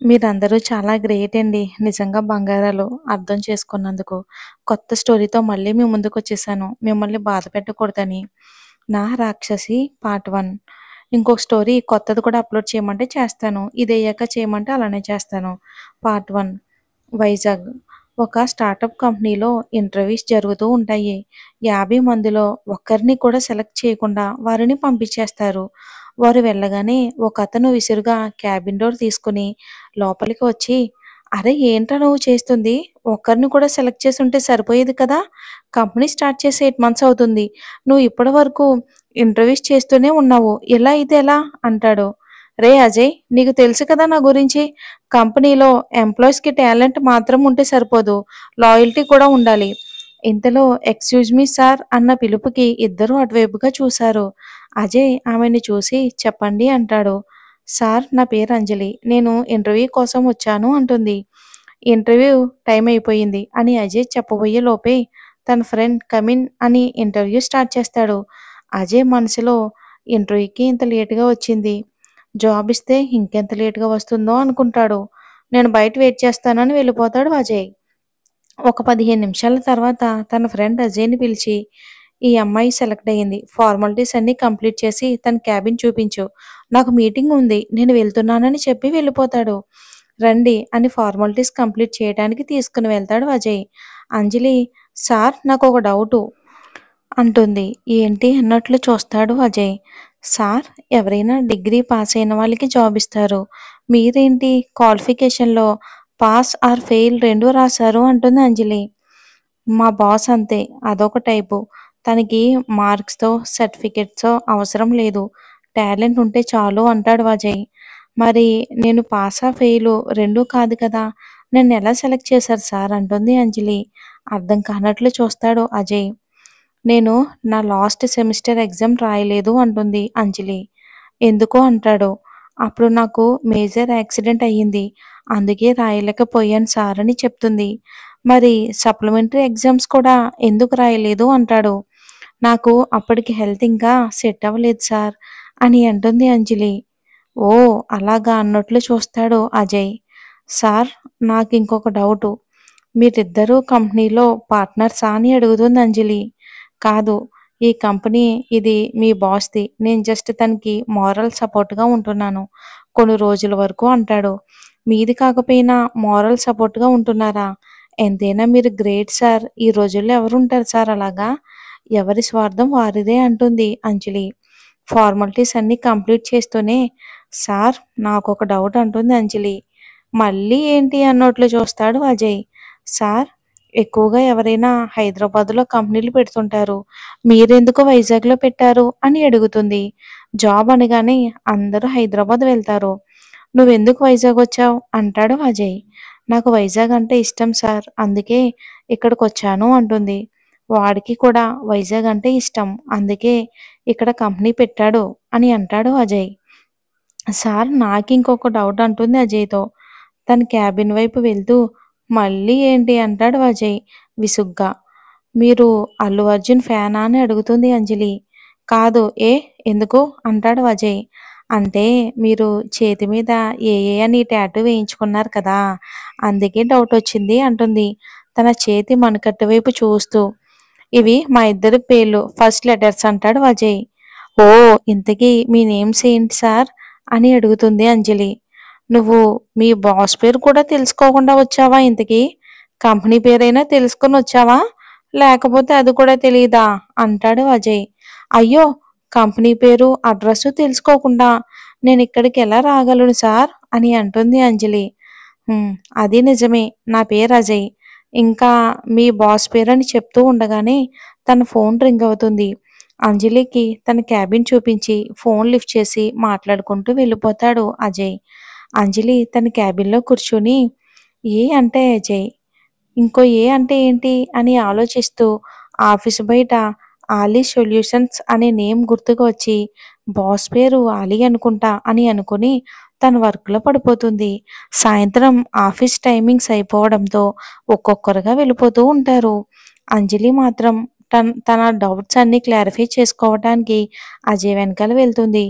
మీరందరూ చాలా గ్రేట్ అండి. నిజంగా బంగారాలు. అర్థం చేసుకున్నందుకు. కొత్త స్టోరీతో మళ్ళీ మీ ముందుకొచ్చేసాను. మిమ్మల్ని బాధ పెట్టకూడదని. 'నా రాక్షసి' పార్ట్ 1. ఇంకొక స్టోరీ కొత్తది కూడా అప్‌లోడ్ చేయమంటే చేస్తాను. ఇదయ్యాక చేయమంటే అలానే చేస్తాను. పార్ట్ 1. వైజాగ్. ఒక స్టార్టప్ కంపెనీలో ఇంటర్వ్యూస్ జరుగుతూ ఉంటాయి. 50 మందిలో ఒక్కరిని కూడా సెలెక్ట్ చేయకుండా వారిని పంపించేస్తారు. వారు వెళ్ళగానే ఒకతను విసురుగా క్యాబిన్ డోర్ తీసుకొని లోపలికి వచ్చి, "అరె! ఏంట్రా నువ్వు చేస్తుంది? ఒక్కరిని కూడా సెలెక్ట్ చేసుంటే సరిపోయేది కదా! కంపెనీ స్టార్ట్ చేసి 8 మంత్స్ అవుతుంది. నువ్వు ఇప్పటి వరకు ఇంటర్వ్యూస్ చేస్తూనే ఉన్నావు. ఇలా అయితే ఎలా?" అంటాడు. "రేయ్ అజయ్! నీకు తెలుసు కదా నా గురించి. కంపెనీలో ఎంప్లాయీస్‌కి టాలెంట్ మాత్రం ఉంటే సరిపోదు. లాయల్టీ కూడా ఉండాలి." ఇంతలో "ఎక్స్‌క్యూజ్ మీ సార్" అన్న పిలుపుకి ఇద్దరూ అటువైపుగా చూశారు. అజయ్ ఆమెని చూసి "చెప్పండి" అంటాడు. "సార్ నా పేరు అంజలి. నేను ఇంటర్వ్యూ కోసం వచ్చాను" అంటుంది. "ఇంటర్వ్యూ టైం అయిపోయింది" అని అజయ్ చెప్పబోయే లోపే తన ఫ్రెండ్ కమిన్ అని ఇంటర్వ్యూ స్టార్ట్ చేస్తాడు. అజయ్ మనసులో ఇంటర్వ్యూకి ఇంత లేట్‌గా వచ్చింది. జాబ్ ఇస్తే ఇంకెంత లేట్‌గా వస్తుందో అనుకుంటాడు. నేను బయట వెయిట్ చేస్తాను అని వెళ్ళిపోతాడు అజయ్. ఒక 15 నిమిషాల తర్వాత తన ఫ్రెండ్ అజయ్‌ని పిలిచి, "ఈ అమ్మాయి సెలెక్ట్ అయ్యింది. ఫార్మాలిటీస్ అన్నీ కంప్లీట్ చేసి తన క్యాబిన్ చూపించు. నాకు మీటింగ్ ఉంది. నేను వెళ్తున్నానని" చెప్పి వెళ్ళిపోతాడు. "రండి" అని ఫార్మాలిటీస్ కంప్లీట్ చేయడానికి తీసుకుని వెళ్తాడు అజయ్. అంజలి, "సార్ నాకొక డౌటు" అంటుంది. "ఏంటి?" అన్నట్లు చూస్తాడు అజయ్. "సార్ ఎవరైనా డిగ్రీ పాస్ అయిన వాళ్ళకి జాబ్ ఇస్తారు. మీరేంటి క్వాలిఫికేషన్‌లో పాస్ ఆర్ ఫెయిల్ 2 రాశారు" అంటుంది అంజలి. "మా బాస్ అంతే. అదొక టైపు. తనకి మార్క్స్‌తో, సర్టిఫికేట్స్‌తో అవసరం లేదు. టాలెంట్ ఉంటే చాలు" అంటాడు అజయ్. "మరి నేను పాసా, ఫెయిలు 2 కాదు కదా! నన్నెలా సెలెక్ట్ చేశారు సార్" అంటుంది అంజలి. అర్థం కానట్లు చూస్తాడు అజయ్. "నేను నా లాస్ట్ సెమిస్టర్ ఎగ్జామ్ రాయలేదు" అంటుంది అంజలి. "ఎందుకు?" అంటాడు. "అప్పుడు నాకు మేజర్ యాక్సిడెంట్ అయ్యింది. అందుకే రాయలేకపోయాను సార్" అని చెప్తుంది. "మరి సప్లిమెంటరీ ఎగ్జామ్స్ కూడా ఎందుకు రాయలేదు?" అంటాడు. "నాకు అప్పటికి హెల్త్ ఇంకా సెట్ అవ్వలేదు సార్" అని అంటుంది అంజలి. "ఓహ్! అలాగా" అన్నట్లు చూస్తాడు అజయ్. "Sir నాకింకొక doubt. మీరిద్దరూ కంపెనీలో పార్ట్నర్సా?" అని అడుగుతుంది అంజలి. "కాదు. ఈ కంపెనీ ఇది మీ బాస్‌ది. నేను జస్ట్ తనకి మోరల్ సపోర్ట్‌గా ఉంటున్నాను. కొన్ని రోజుల వరకు" అంటాడు. "మీది కాకపోయినా మోరల్ సపోర్ట్‌గా ఉంటున్నారా? ఎంతైనా మీరు గ్రేట్ సార్. ఈ రోజుల్లో ఎవరుంటారు సార్ అలాగా? ఎవరి స్వార్థం వారిదే" అంటుంది అంజలి. ఫార్మాలిటీస్ అన్నీ కంప్లీట్ చేస్తూనే, "సార్ నాకొక డౌట్" అంటుంది అంజలి. "మళ్ళీ ఏంటి?" అన్నట్లు చూస్తాడు అజయ్. "సార్ ఎక్కువగా ఎవరైనా హైదరాబాద్‌లో కంపెనీలు పెడుతుంటారు. మీరెందుకు వైజాగ్‌లో పెట్టారు?" అని అడుగుతుంది. జాబ్ అనగానే అందరూ హైదరాబాద్ వెళ్తారు. "నువ్వెందుకు వైజాగ్ వచ్చావు?" అంటాడు అజయ్. "నాకు వైజాగ్ అంటే ఇష్టం సార్. అందుకే ఇక్కడికొచ్చాను" అంటుంది. "వాడికి కూడా వైజాగ్ అంటే ఇష్టం. అందుకే ఇక్కడ కంపెనీ పెట్టాడు" అని అంటాడు అజయ్. "సార్ నాకింకొక డౌట్" అంటుంది అజయ్‌తో. తన క్యాబిన్ వైపు వెళ్తూ "మళ్ళీ ఏంటి?" అంటాడు అజయ్ విసుగ్గా. "మీరు 'అల్లు అర్జున్' ఫ్యానా?" అని అడుగుతుంది అంజలి. "కాదు. ఏ? ఎందుకు?" అంటాడు అజయ్. "అంటే మీరు చేతి మీద 'ఏఏ' అని టాటూ వేయించుకున్నారు కదా! అందుకే డౌటొచ్చింది" అంటుంది తన చేతి మణికట్టు వైపు చూస్తూ. "ఇవి మా ఇద్దరి పేర్లు ఫస్ట్ లెటర్స్" అంటాడు అజయ్. "ఓహ్! ఇంతకీ మీ నేమ్స్ ఏంటి సార్?" అని అడుగుతుంది అంజలి. "నువ్వు మీ బాస్ పేరు కూడా తెలుసుకోకుండా వచ్చావా ఇంతకీ? కంపెనీ పేరైనా తెలుసుకొనొచ్చావా? లేకపోతే అది కూడా తెలీదా?" అంటాడు అజయ్. "అయ్యో! కంపెనీ పేరు, అడ్రస్సు తెలుసుకోకుండా నేనిక్కడికి ఎలా రాగలను సార్" అని అంటుంది అంజలి. "హ్మ్. అది నిజమే. నా పేరు అజయ్. ఇంకా మీ బాస్ పేరని" చెప్తూ ఉండగానే తన ఫోన్ రింగ్ అవుతుంది. అంజలికి తన క్యాబిన్ చూపించి ఫోన్ లిఫ్ట్ చేసి మాట్లాడుకుంటూ వెళ్ళిపోతాడు అజయ్. అంజలి తన క్యాబిన్‌లో కూర్చొని "ఏ అంటే అజయ్, ఇంకో ఏ అంటే ఏంటి?" అని ఆలోచిస్తూ ఆఫీసు బయట 'ఆలీ సొల్యూషన్స్' అనే నేమ్ గుర్తుకు వచ్చి బాస్ పేరు ఆలీ అనుకుంటా అని అనుకుని తన వర్క్‌లో పడిపోతుంది. సాయంత్రం ఆఫీస్ టైమింగ్స్ అయిపోవడంతో ఒక్కొక్కరుగా వెళ్ళిపోతూ ఉంటారు. అంజలి మాత్రం తన డౌట్స్ అన్నీ క్లారిఫై చేసుకోవటానికి అజయ్ వెనకాల వెళ్తుంది.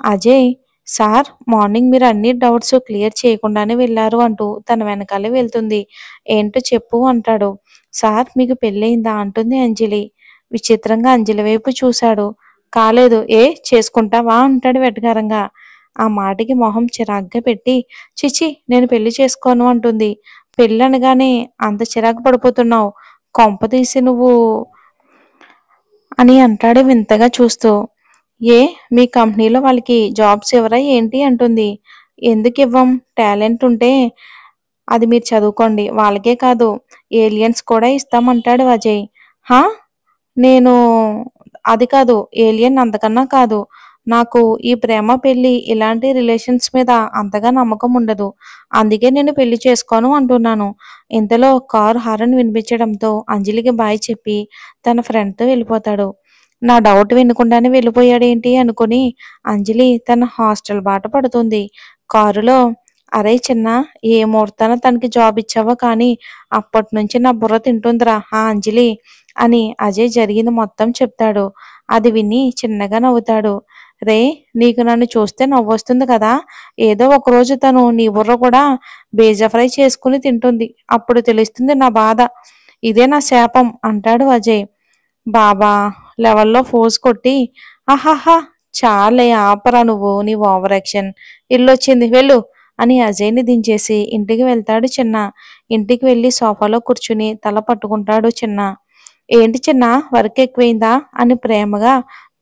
"అజయ్ సార్ మార్నింగ్ మీరు అన్ని డౌట్స్ క్లియర్ చేయకుండానే వెళ్లారు అంటూ తన వెనకాలే వెళ్తుంది. ఏంటో చెప్పు అంటాడు. సార్ మీకు పెళ్ళయిందా అంటుంది అంజలి. విచిత్రంగా అంజలి వైపు చూశాడు. కాలేదు. ఏ చేసుకుంటావా అంటాడు వెటకారంగా. ఆ మాటకి మొహం చిరాగ్గా పెట్టి చిచి నేను పెళ్లి చేసుకోను అంటుంది. పెళ్ళనగానే అంత చిరాకు పడిపోతున్నావు. కొంప తీసి నువ్వు అని అంటాడు వింతగా చూస్తూ. ఏ మీ కంపెనీలో వాళ్ళకి జాబ్స్ ఇవ్వరా ఏంటి అంటుంది. ఎందుకివ్వం? టాలెంట్ ఉంటే అది మీరు చదువుకోండి. వాళ్ళకే కాదు ఏలియన్స్ కూడా ఇస్తామంటాడు అజయ్. హా! నేను అది కాదు. ఏలియన్ అంతకన్నా కాదు. నాకు ఈ ప్రేమ, పెళ్లి ఇలాంటి రిలేషన్స్ మీద అంతగా నమ్మకం ఉండదు. అందుకే నేను పెళ్లి చేసుకోను అంటున్నాను. ఇంతలో కారు హారన్ వినిపించడంతో అంజలికి బాయ్ చెప్పి తన ఫ్రెండ్‌తో వెళ్ళిపోతాడు. నా డౌట్ వినకుండానే వెళ్ళిపోయాడేంటి అనుకుని అంజలి తన హాస్టల్ బాట పడుతుంది. కారులో అరేయ్ చిన్నా! ఏ ముహూర్తాన తనకి జాబ్ ఇచ్చావో కానీ అప్పట్నుంచి నా బుర్ర తింటుందిరా ఆ అంజలి అని అజయ్ జరిగింది మొత్తం చెప్తాడు. అది విని చిన్నగా నవ్వుతాడు. రేయ్! నీకు నన్ను చూస్తే నవ్వొస్తుంది కదా! ఏదో ఒకరోజు తను నీ బుర్ర కూడా బేజా ఫ్రై చేసుకుని తింటుంది. అప్పుడు తెలుస్తుంది నా బాధ. ఇదే నా శాపం అంటాడు అజయ్. బాబా లెవెల్‌లో ఫోజ్ కొట్టి ఆహాహా! చాలే ఆపరా నువ్వు నీ ఓవర్ యాక్షన్. ఇల్లొచ్చింది వెళ్ళు అని అజయ్‌ని దించేసి ఇంటికి వెళ్తాడు చిన్న. ఇంటికి వెళ్ళి సోఫాలో కూర్చుని తల పట్టుకుంటాడు చిన్న. ఏంటి చిన్న వర్క్ ఎక్కువైందా అని ప్రేమగా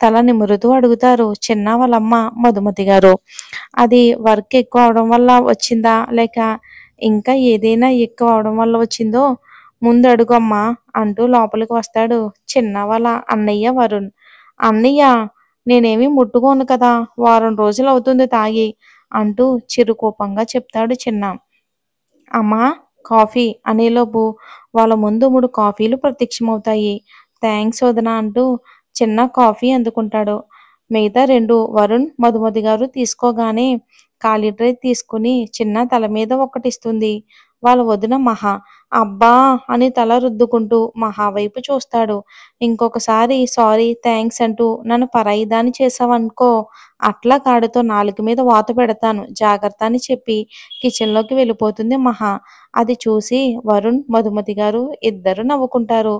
తల నిమురుతూ అడుగుతారు చిన్న వాళ్ళమ్మ మధుమతి గారు. అది వర్క్ ఎక్కువ అవడం వల్ల వచ్చిందా లేక ఇంకా ఏదైనా ఎక్కువ అవడం వల్ల వచ్చిందో ముందు అడుగు అమ్మా అంటూ లోపలికి వస్తాడు చిన్న వాళ్ళ అన్నయ్య వరుణ్. అన్నయ్య నేనేమీ ముట్టుకోను కదా వారం రోజులు అవుతుంది తాగి అంటూ చిరుకోపంగా చెప్తాడు చిన్న. అమ్మా కాఫీ అనేలోపు వాళ్ళ ముందు 3 కాఫీలు ప్రత్యక్షమవుతాయి. థాంక్స్ వదినా అంటూ చిన్న కాఫీ అందుకుంటాడు. మిగతా 2 వరుణ్, మధుమతి గారు తీసుకోగానే ఖాళీ ట్రే తీసుకుని చిన్న తల మీద ఒకటిస్తుంది. వాళ్ళ వదిన మహా. అబ్బా! అని తల రుద్దుకుంటూ మహా వైపు చూస్తాడు. ఇంకొకసారి సారీ, థాంక్స్ అంటూ నన్ను పరాయిదాన్ని చేశావనుకో అట్లా కాడితో నాలుక మీద వాత పెడతాను జాగ్రత్త అని చెప్పి కిచెన్‌లోకి వెళ్ళిపోతుంది మహా. అది చూసి వరుణ్, మధుమతి గారు ఇద్దరూ నవ్వుకుంటారు.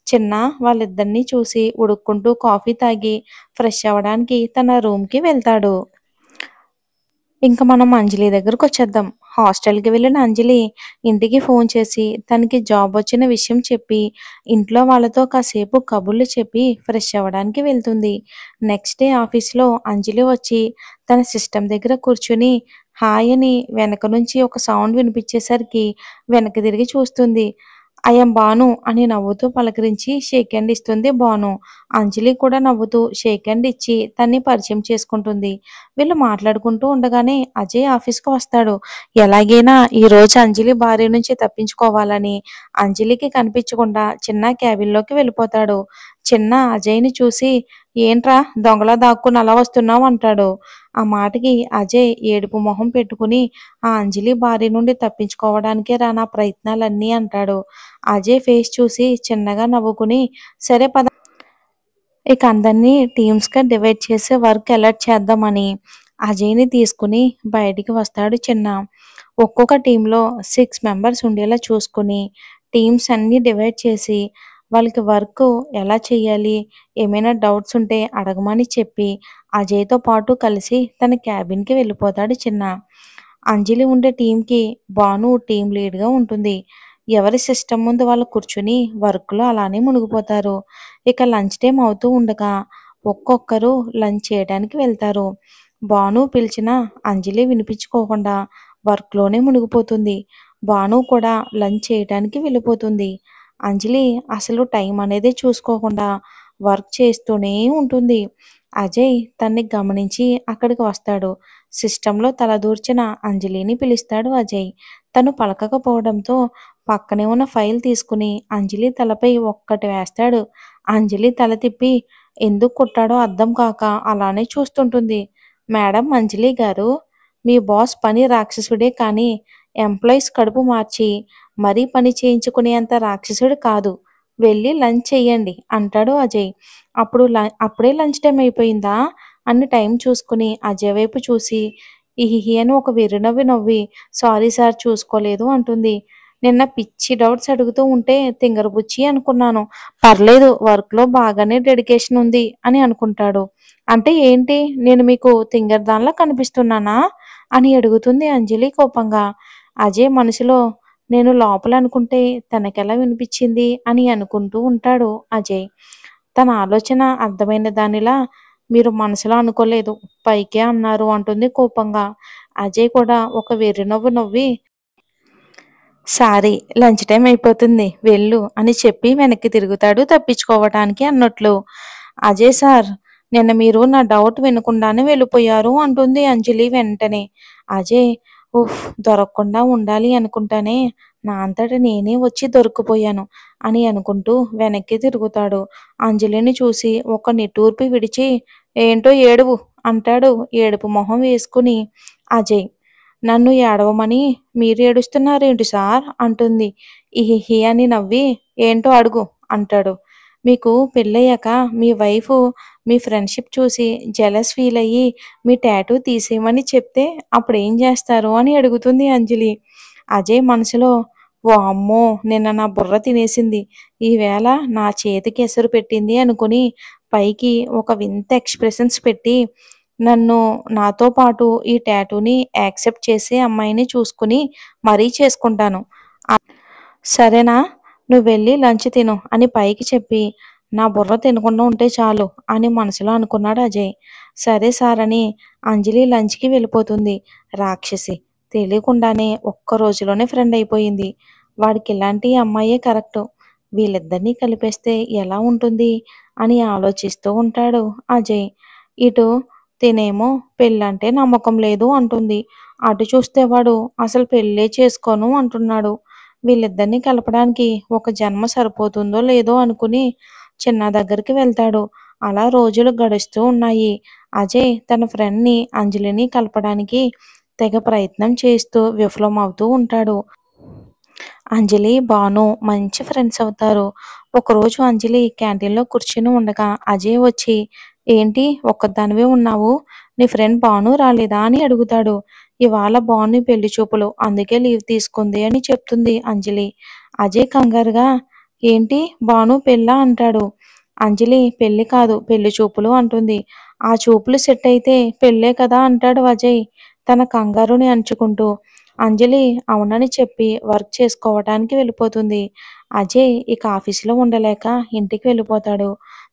చిన్న వాళ్ళిద్దరిని చూసి ఉడుక్కుంటూ కాఫీ తాగి ఫ్రెష్ అవ్వడానికి తన రూమ్‌కి వెళ్తాడు. ఇంక మనం అంజలి దగ్గరకొచ్చేద్దాం. హాస్టల్‌కి వెళ్ళిన అంజలి ఇంటికి ఫోన్ చేసి తనకి జాబ్ వచ్చిన విషయం చెప్పి, ఇంట్లో వాళ్ళతో కాసేపు కబుర్లు చెప్పి ఫ్రెష్ అవ్వడానికి వెళ్తుంది. నెక్స్ట్ డే ఆఫీస్‌లో అంజలి వచ్చి తన సిస్టమ్ దగ్గర కూర్చొని హాయ్ అని వెనక నుంచి ఒక సౌండ్ వినిపించేసరికి వెనక్కి తిరిగి చూస్తుంది. ఐ యామ్ భాను అని నవ్వుతూ పలకరించి షేక్ హ్యాండ్ ఇస్తుంది భాను. అంజలి కూడా నవ్వుతూ షేక్ హ్యాండ్ ఇచ్చి తన్ని పరిచయం చేసుకుంటుంది. వీళ్ళు మాట్లాడుకుంటూ ఉండగానే అజయ్ ఆఫీస్‌కి వస్తాడు. ఎలాగైనా ఈరోజు అంజలి భార్య నుంచి తప్పించుకోవాలని అంజలికి కనిపించకుండా చిన్న క్యాబిన్‌లోకి వెళ్ళిపోతాడు. చిన్న అజయ్‌ని చూసి ఏంట్రా దొంగలా దాక్కుని అలా వస్తున్నావు అంటాడు. ఆ మాటకి అజయ్ ఏడుపు మొహం పెట్టుకుని ఆ అంజలి భార్య నుండి తప్పించుకోవడానికే రా నా ప్రయత్నాలన్నీ అంటాడు. అజయ్ ఫేస్ చూసి చిన్నగా నవ్వుకుని సరే పద ఇక అందరినీ టీమ్స్‌గా డివైడ్ చేసి వర్క్ అలాట్ చేద్దామని అజయ్‌ని తీసుకుని బయటికి వస్తాడు చిన్న. ఒక్కొక్క టీమ్‌లో 6 మెంబర్స్ ఉండేలా చూసుకొని టీమ్స్ అన్నీ డివైడ్ చేసి వాళ్ళకి వర్క్ ఎలా చేయాలి, ఏమైనా డౌట్స్ ఉంటే అడగమని చెప్పి అజయ్‌తో పాటు కలిసి తన క్యాబిన్‌కి వెళ్ళిపోతాడు చిన్న. అంజలి ఉండే టీంకి భాను టీమ్ లీడ్‌గా ఉంటుంది. ఎవరి సిస్టమ్ ముందు వాళ్ళు కూర్చుని వర్క్‌లో అలానే మునిగిపోతారు. ఇక లంచ్ టైమ్ అవుతూ ఉండగా ఒక్కొక్కరు లంచ్ చేయడానికి వెళ్తారు. భాను పిలిచినా అంజలి వినిపించుకోకుండా వర్క్‌లోనే మునిగిపోతుంది. భాను కూడా లంచ్ చేయడానికి వెళ్ళిపోతుంది. అంజలి అసలు టైం అనేదే చూసుకోకుండా వర్క్ చేస్తూనే ఉంటుంది. అజయ్ తన్ని గమనించి అక్కడికి వస్తాడు. సిస్టంలో తలదూర్చిన అంజలిని పిలుస్తాడు అజయ్. తను పలకకపోవడంతో పక్కనే ఉన్న ఫైల్ తీసుకుని అంజలి తలపై ఒక్కటి వేస్తాడు. అంజలి తల తిప్పి ఎందుకు కొట్టాడో అర్థం కాక అలానే చూస్తుంటుంది. మేడం అంజలి గారు, మీ బాస్ పని రాక్షసుడే కానీ ఎంప్లాయీస్ కడుపు మార్చి మరీ పని చేయించుకునేంత రాక్షసుడు కాదు. వెళ్ళి లంచ్ చెయ్యండి అంటాడు అజయ్. అప్పుడే లంచ్ టైం అయిపోయిందా? అని టైం చూసుకుని అజయ్ వైపు చూసి ఇహిహి అని ఒక వెర్రినవ్వి నవ్వి సారీ సార్ చూసుకోలేదు అంటుంది. నిన్న పిచ్చి డౌట్స్ అడుగుతూ ఉంటే తింగరబుచ్చి అనుకున్నాను. పర్లేదు వర్క్‌లో బాగానే డెడికేషన్ ఉంది అని అనుకుంటాడు. అంటే ఏంటి నేను మీకు తింగరదానిలా కనిపిస్తున్నానా? అని అడుగుతుంది అంజలి కోపంగా. అజయ్ మనసులో నేను లోపల అనుకుంటే తనకెలా వినిపించింది అని అనుకుంటూ ఉంటాడు అజయ్. తన ఆలోచన అర్థమైన దానిలా మీరు మనసులో అనుకోలేదు, పైకే అన్నారు అంటుంది కోపంగా. అజయ్ కూడా ఒక వెర్రి నవ్వు నవ్వి సారీ లంచ్ టైం అయిపోతుంది వెళ్ళు అని చెప్పి వెనక్కి తిరుగుతాడు తప్పించుకోవటానికి అన్నట్లు. అజయ్ సార్ నిన్న మీరు నా డౌట్ వినకుండానే వెళ్ళిపోయారు అంటుంది అంజలి వెంటనే. అజయ్ ఉఫ్ దొరకకుండా ఉండాలి అనుకుంటానే నా అంతట నేనే వచ్చి దొరికిపోయాను అని అనుకుంటూ వెనక్కి తిరుగుతాడు. అంజలిని చూసి ఒక నిట్టూర్పు విడిచి ఏంటో ఏడువు అంటాడు ఏడుపు మొహం వేసుకుని అజయ్. నన్ను ఏడవమని మీరు ఏడుస్తున్నారేంటి సార్ అంటుంది. ఇహిహి అని నవ్వి ఏంటో అడుగు అంటాడు. మీకు పెళ్ళయ్యాక మీ వైఫ్ మీ ఫ్రెండ్షిప్ చూసి జెలస్ ఫీల్ అయ్యి మీ టాటూ తీసేయమని చెప్తే అప్పుడేం చేస్తారు అని అడుగుతుంది అంజలి. అజయ్ మనసులో వామ్మో నిన్న నా బుర్ర తినేసింది, ఈవేళ నా చేతికి ఎసరు పెట్టింది అనుకుని పైకి ఒక వింత ఎక్స్ప్రెషన్స్ పెట్టి నన్ను నాతో పాటు ఈ టాటూని యాక్సెప్ట్ చేసే అమ్మాయిని చూసుకుని మరీ చేసుకుంటాను. సరేనా? నువ్వెళ్ళి లంచ్ తిను అని పైకి చెప్పి నా బుర్ర తినకుండా ఉంటే చాలు అని మనసులో అనుకున్నాడు అజయ్. సరే సార్ అని అంజలి లంచ్‌కి వెళ్ళిపోతుంది. రాక్షసి తెలియకుండానే ఒక్క రోజులోనే ఫ్రెండ్ అయిపోయింది. వాడికి ఇలాంటి అమ్మాయే కరెక్టు. వీళ్ళిద్దరినీ కలిపేస్తే ఎలా ఉంటుంది అని ఆలోచిస్తూ ఉంటాడు అజయ్. ఇటు తినేమో పెళ్ళంటే నమ్మకం లేదు అంటుంది. అటు చూస్తే వాడు అసలు పెళ్ళే చేసుకోను అంటున్నాడు. వీళ్ళిద్దరిని కలపడానికి ఒక జన్మ సరిపోతుందో లేదో అనుకుని చిన్న దగ్గరికి వెళ్తాడు. అలా రోజులు గడుస్తూ ఉన్నాయి. అజయ్ తన ఫ్రెండ్‌ని అంజలిని కలపడానికి తెగ ప్రయత్నం చేస్తూ విఫలమవుతూ ఉంటాడు. అంజలి, భాను మంచి ఫ్రెండ్స్ అవుతారు. ఒకరోజు అంజలి క్యాంటీన్‌లో కూర్చుని ఉండగా అజయ్ వచ్చి ఏంటి ఒక్కదానివే ఉన్నావు? నీ ఫ్రెండ్ భాను రాలేదా అని అడుగుతాడు. ఇవాళ భాను పెళ్లి చూపులు అందుకే లీవ్ తీసుకుంది అని చెప్తుంది అంజలి. అజయ్ కంగారుగా ఏంటి భాను పెళ్ళా అంటాడు. అంజలి పెళ్లి కాదు పెళ్లి చూపులు అంటుంది. ఆ చూపులు సెట్ అయితే పెళ్ళే కదా అంటాడు అజయ్ తన కంగారుని అణచుకుంటూ. అంజలి అవునని చెప్పి వర్క్ చేసుకోవటానికి వెళ్ళిపోతుంది. అజయ్ ఇక ఆఫీసులో ఉండలేక ఇంటికి వెళ్ళిపోతాడు.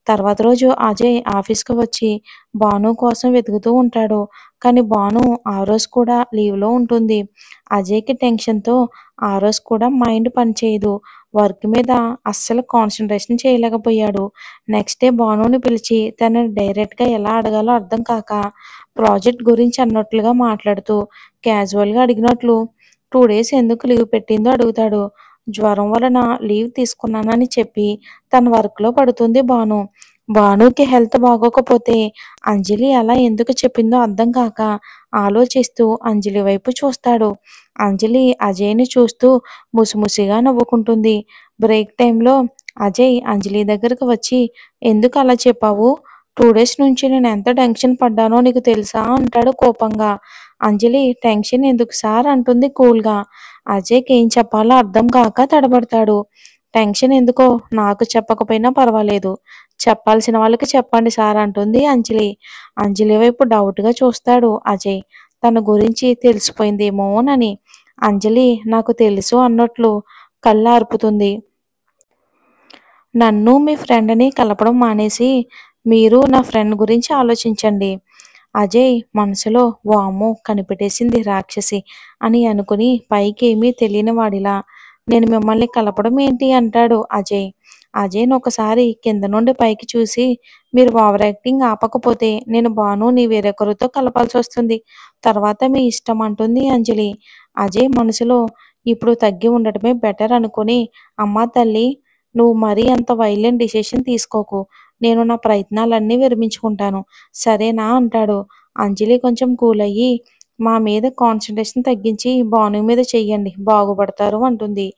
తర్వాత రోజు అజయ్ ఆఫీస్‌కి వచ్చి భాను కోసం వెతుకుతూ ఉంటాడు. కానీ భాను ఆ రోజు కూడా లీవ్‌లో ఉంటుంది. అజయ్‌కి టెన్షన్‌తో ఆ రోజు కూడా మైండ్ పనిచేయదు. వర్క్ మీద అస్సలు కాన్సంట్రేషన్ చేయలేకపోయాడు. నెక్స్ట్ డే భానుని పిలిచి తనని డైరెక్ట్‌గా ఎలా అడగాలో అర్థం కాక ప్రాజెక్ట్ గురించి అన్నట్లుగా మాట్లాడుతూ క్యాజువల్‌గా అడిగినట్లు 2 డేస్ ఎందుకు లీవ్ పెట్టిందో అడుగుతాడు. జ్వరం వలన లీవ్ తీసుకున్నానని చెప్పి తన వర్క్‌లో పడుతుంది భాను. భానుకి హెల్త్ బాగోకపోతే అంజలి అలా ఎందుకు చెప్పిందో అర్థం కాక ఆలోచిస్తూ అంజలి వైపు చూస్తాడు. అంజలి అజయ్‌ని చూస్తూ ముసిముసిగా నవ్వుకుంటుంది. బ్రేక్ టైంలో అజయ్ అంజలి దగ్గరకు వచ్చి ఎందుకు అలా చెప్పావు? 2 డేస్ నుంచి నేను ఎంత టెన్షన్ పడ్డానో నీకు తెలుసా? అంటాడు కోపంగా. అంజలి టెన్షన్ ఎందుకు సార్ అంటుంది కూల్‌గా. అజయ్‌కి ఏం చెప్పాలో అర్థం కాక తడబడతాడు. టెన్షన్ ఎందుకో నాకు చెప్పకపోయినా పర్వాలేదు. చెప్పాల్సిన వాళ్ళకి చెప్పండి సార్ అంటుంది అంజలి. అంజలి వైపు డౌట్‌గా చూస్తాడు అజయ్. తన గురించి తెలిసిపోయిందేమోనని. అంజలి నాకు తెలుసు అన్నట్లు కళ్ళార్పుతుంది. నన్ను మీ ఫ్రెండ్‌ని కలపడం మానేసి మీరు నా ఫ్రెండ్ గురించి ఆలోచించండి. అజయ్ మనసులో వామ్మో కనిపెట్టేసింది రాక్షసి అని అనుకుని పైకేమీ తెలియని వాడిలా నేను మిమ్మల్ని కలపడం ఏంటి అంటాడు అజయ్. అజయ్‌ని ఒకసారి కింద నుండి పైకి చూసి మీరు ఓవర్ యాక్టింగ్ ఆపకపోతే నేను భానుని వేరొకరితో కలపాల్సొస్తుంది. తర్వాత మీ ఇష్టం అంటుంది అంజలి. అజయ్ మనసులో ఇప్పుడు తగ్గి ఉండటమే బెటర్ అనుకుని అమ్మా తల్లి నువ్వు మరీ అంత వైలెంట్ డిసిషన్ తీసుకోకు. నేను నా ప్రయత్నాలన్నీ విరమించుకుంటాను. సరేనా అంటాడు. అంజలి కొంచెం కూల్ అయ్యి మా మీద కాన్సంట్రేషన్ తగ్గించి భాను మీద చెయ్యండి బాగుపడతారు అంటుంది.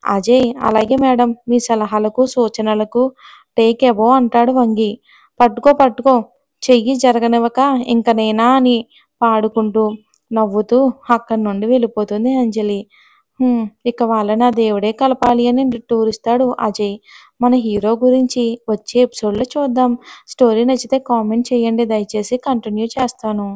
అజయ్ అలాగే మేడం మీ సలహాలకు, సూచనలకు టేక్ అబోవ్ అంటాడు వంగి. పట్టుకో పట్టుకో చెయ్యి జరగనివ్వక ఇంక నేనా అని పాడుకుంటూ, నవ్వుతూ అక్కడి నుండి వెళ్ళిపోతుంది అంజలి. ఇక వాళ్ళని ఆ దేవుడే కలపాలి అని నిట్టూరుస్తాడు అజయ్. మన హీరో గురించి వచ్చే ఎపిసోడ్‌లో చూద్దాం. స్టోరీ నచ్చితే కామెంట్ చేయండి దయచేసి కంటిన్యూ చేస్తాను.